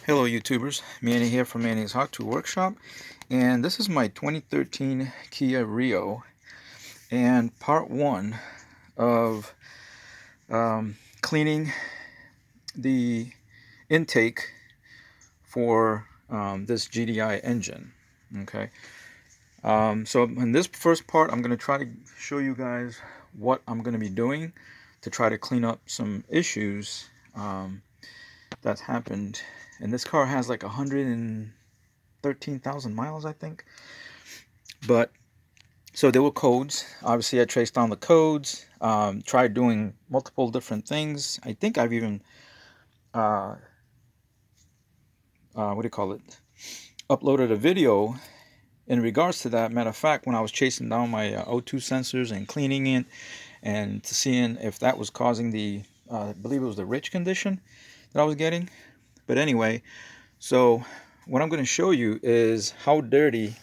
Hello YouTubers, Manny here from Manny's Hot Tool Workshop, and this is my 2013 Kia Rio and part one of cleaning the intake for this GDI engine. Okay, so in this first part I'm going to try to show you guys what I'm going to be doing to try to clean up some issues that's happened. And this car has like 113,000 miles, I think. But so there were codes. Obviously, I traced down the codes. Tried doing multiple different things. I think I've even what do you call it? Uploaded a video in regards to that. Matter of fact, when I was chasing down my O2 sensors and cleaning it, and seeing if that was causing the, I believe it was the rich condition that I was getting. But anyway, so what I'm going to show you is how dirty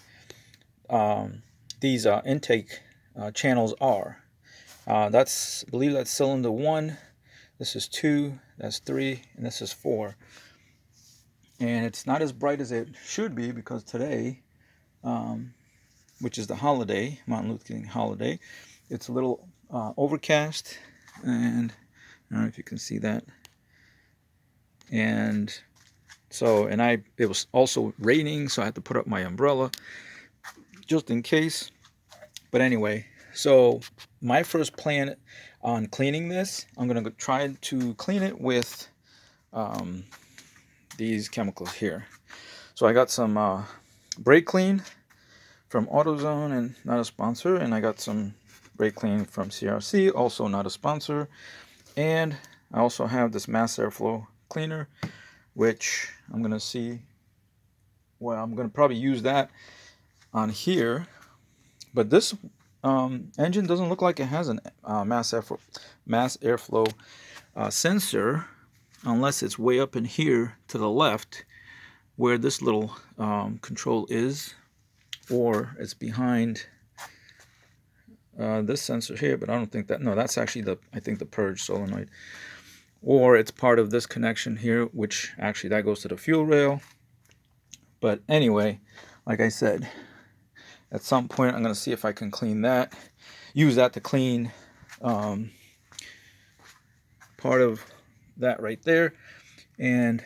these intake channels are. I believe that's cylinder 1, this is 2, that's 3, and this is 4. And it's not as bright as it should be because today, which is the holiday, Martin Luther King holiday, it's a little overcast, and I don't know if you can see that. And so, it was also raining, so I had to put up my umbrella just in case. But anyway, so my first plan on cleaning this, I'm going to try to clean it with these chemicals here. So I got some brake clean from AutoZone, and not a sponsor, and I got some brake clean from CRC, also not a sponsor, and I also have this mass airflow cleaner, which I'm going to see, well, I'm going to probably use that on here. But this engine doesn't look like it has a mass airflow sensor, unless it's way up in here to the left where this little control is, or it's behind this sensor here. But I don't think that, no, that's actually I think the purge solenoid, or it's part of this connection here, which actually that goes to the fuel rail. But anyway, like I said, at some point I'm going to see if I can clean that, use that to clean part of that right there. And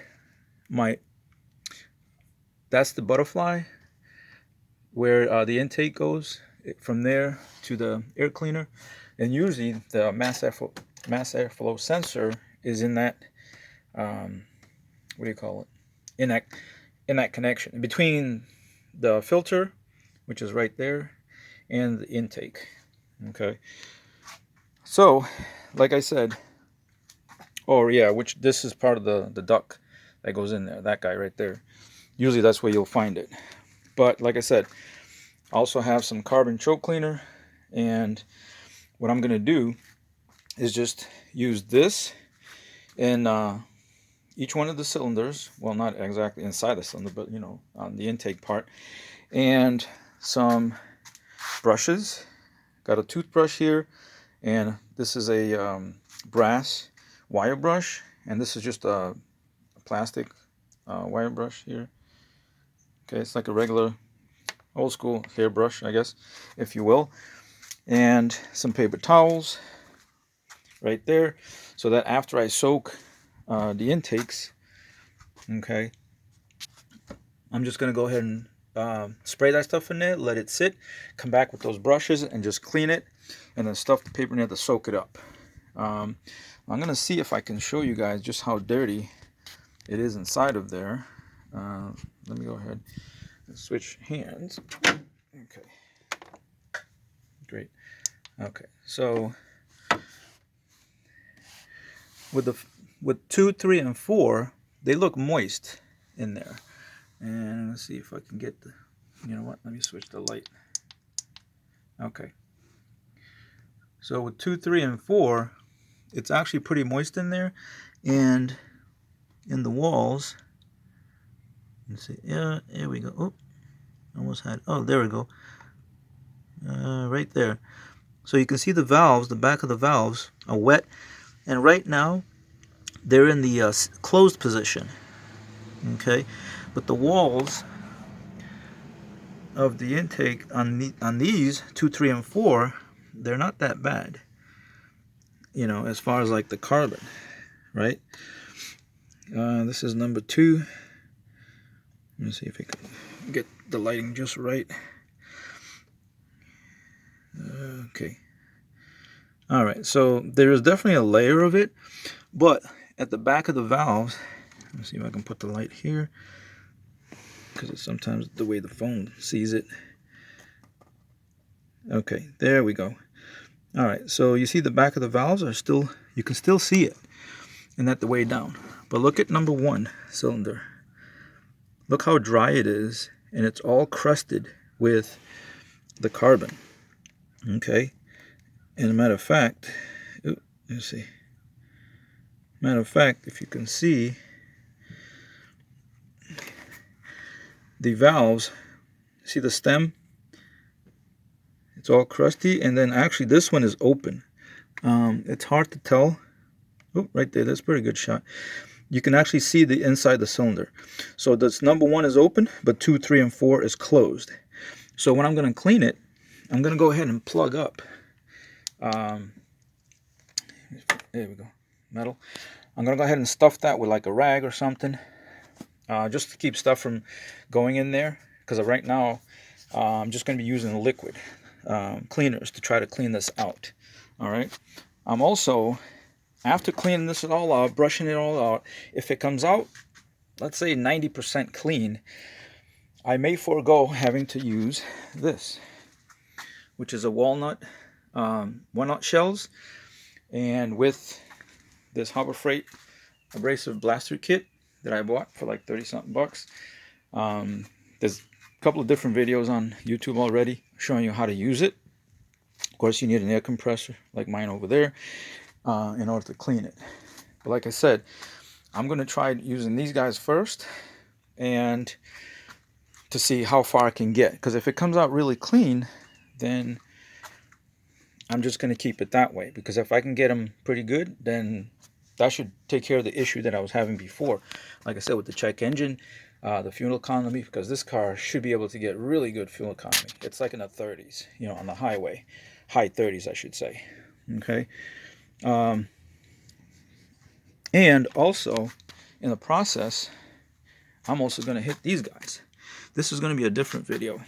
that's the butterfly where the intake goes from there to the air cleaner. And usually the mass airflow sensor is in that what do you call it, in that connection between the filter, which is right there, and the intake. Okay, so like I said, oh yeah, which this is part of the duct that goes in there, that guy right there. Usually that's where you'll find it. But like I said, I also have some carbon choke cleaner, and what I'm going to do is just use this in each one of the cylinders. Well, not exactly inside the cylinder, but on the intake part. And some brushes. Got a toothbrush here, and this is a brass wire brush, and this is just a plastic wire brush here. Okay, it's like a regular old school hairbrush, I guess, if you will. And some paper towels right there, so that after I soak the intakes, okay, I'm just gonna go ahead and spray that stuff in there, let it sit, come back with those brushes and just clean it, and then stuff the paper in there to soak it up. I'm gonna see if I can show you guys just how dirty it is inside of there. Let me go ahead and switch hands. Okay, great. Okay, so with 2, 3, and 4, they look moist in there. And let's see if I can get the, you know what, let me switch the light. Okay, so with 2, 3, and 4, it's actually pretty moist in there, and in the walls, let's see, yeah, there we go. Oh, almost had, oh, there we go. Right there. So you can see the valves, the back of the valves are wet, and right now they're in the closed position. Okay, but the walls of the intake on these 2, 3, and 4, they're not that bad, you know, as far as like the carbon, right? This is number 2. Let me see if I can get the lighting just right. Okay. All right, so there is definitely a layer of it, but at the back of the valves, let me see if I can put the light here, because it's sometimes the way the phone sees it. Okay, there we go. All right, so you see the back of the valves are still, you can still see it, and that the way down. But look at number 1 cylinder. Look how dry it is, and it's all crusted with the carbon. Okay, and a matter of fact, let's see. Matter of fact, if you can see, the valves, see the stem? It's all crusty, and then actually this one is open. It's hard to tell. Oh, right there, that's a pretty good shot. You can actually see the inside the cylinder. So this number 1 is open, but 2, 3, and 4 is closed. So when I'm going to clean it, I'm going to go ahead and plug up. There we go, metal. I'm going to go ahead and stuff that with like a rag or something, just to keep stuff from going in there. Because right now, I'm just going to be using liquid cleaners to try to clean this out. All right. I'm also, after cleaning this all out, brushing it all out, if it comes out, let's say 90% clean, I may forego having to use this, which is a walnut shells, and with this Harbor Freight abrasive blaster kit that I bought for like 30 something bucks. There's a couple of different videos on YouTube already showing you how to use it. Of course, you need an air compressor like mine over there in order to clean it. But like I said, I'm going to try using these guys first and to see how far I can get. Because if it comes out really clean, then I'm just going to keep it that way. Because if I can get them pretty good, then that should take care of the issue that I was having before. Like I said, with the check engine, the fuel economy, because this car should be able to get really good fuel economy. It's like in the 30s, you know, on the highway. High 30s, I should say. Okay. And also, in the process, I'm also going to hit these guys. This is going to be a different video,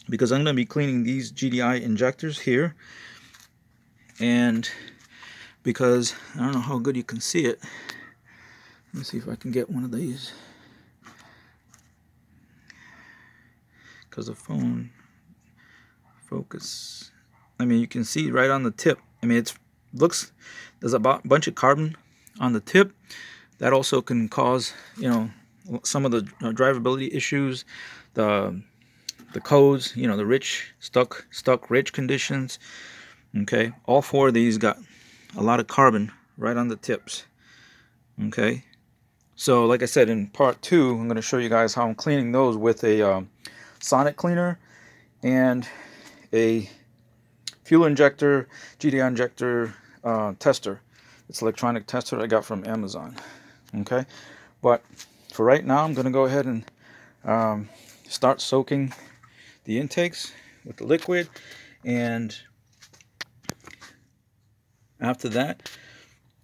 because I'm going to be cleaning these GDI injectors here. And because I don't know how good you can see it. Let me see if I can get one of these. Because the phone focus. I mean, you can see right on the tip. I mean, there's a bunch of carbon on the tip. That also can cause, you know, some of the drivability issues, the codes, you know, the stuck rich conditions. Okay, all 4 of these got a lot of carbon right on the tips. Okay, so like I said, in part 2, I'm going to show you guys how I'm cleaning those with a sonic cleaner and a fuel injector, GDI injector tester. It's an electronic tester I got from Amazon. Okay, but for right now, I'm going to go ahead and start soaking the intakes with the liquid, and after that,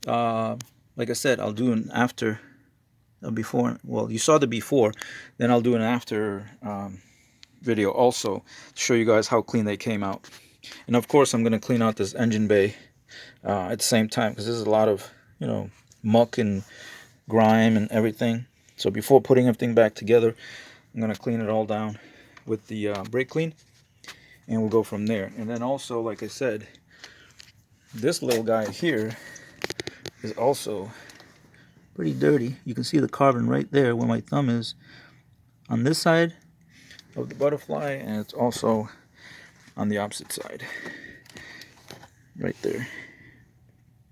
like I said, I'll do an after, a before. Well, you saw the before, then I'll do an after video also to show you guys how clean they came out. And of course, I'm going to clean out this engine bay at the same time, because there's a lot of, you know, muck and grime and everything. So before putting everything back together, I'm going to clean it all down with the brake clean, and we'll go from there. And then also, like I said, this little guy here is also pretty dirty. You can see the carbon right there where my thumb is on this side of the butterfly, and it's also on the opposite side right there.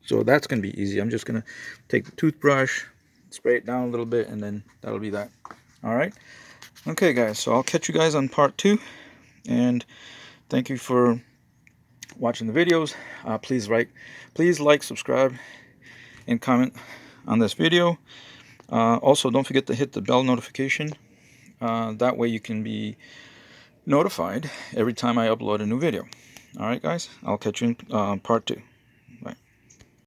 So that's going to be easy. I'm just going to take the toothbrush, spray it down a little bit, and then that'll be that. All right. Okay, guys. So I'll catch you guys on part 2. And thank you for watching the videos. Please like, subscribe, and comment on this video. Also, don't forget to hit the bell notification. That way you can be notified every time I upload a new video. Alright guys, I'll catch you in part 2.